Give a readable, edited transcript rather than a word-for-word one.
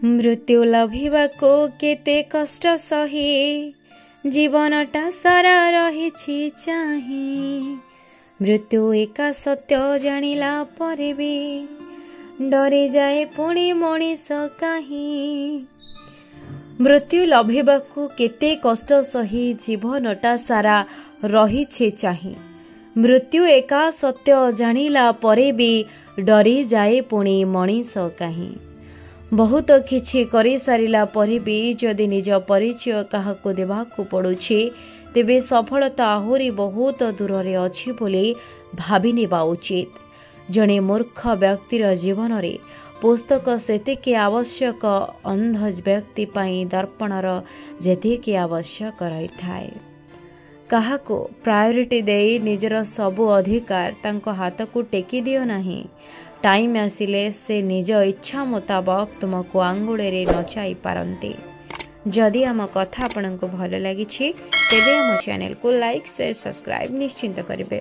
मृत्यु लभिबाको केते कष्ट सही जीवनटा सारा रहिछि चाही। मृत्यु एका सत्य जानिला परे भी डरी जाए पुणी मनीष काहीं। मृत्यु लभिबाको केते कष्ट सही जीवनटा सारा रहिछि चाही। मृत्यु एका सत्य जानिला परे भी डरी जाए पुणी मनीष काहीं। बहुत किछि करि सारिला परे भी जदि निज परिचय काहाको देबाकू पड़ुछि तेबे सफलता आहुरी बहुत दूर रे अछि बोली भाबी नेबा उचित। जणे मूर्ख व्यक्तिर जीवन रे पुस्तक सेतिके आवश्यक अंध व्यक्ति पाई दर्पणर जेतिके आवश्यक रही थाए। काहाको प्रायोरिटी देई निजर सबु अधिकार तांको हाथ को टेकी दियो नाही। टाइम आसिले से निज इच्छा मुताबक तुमको आंगुळे रे नचाई पारंती। जदि आम कथा आपनको भल लागिछि तेबे आम चैनल को लाइक शेयर सब्सक्राइब निश्चिंत करिवे।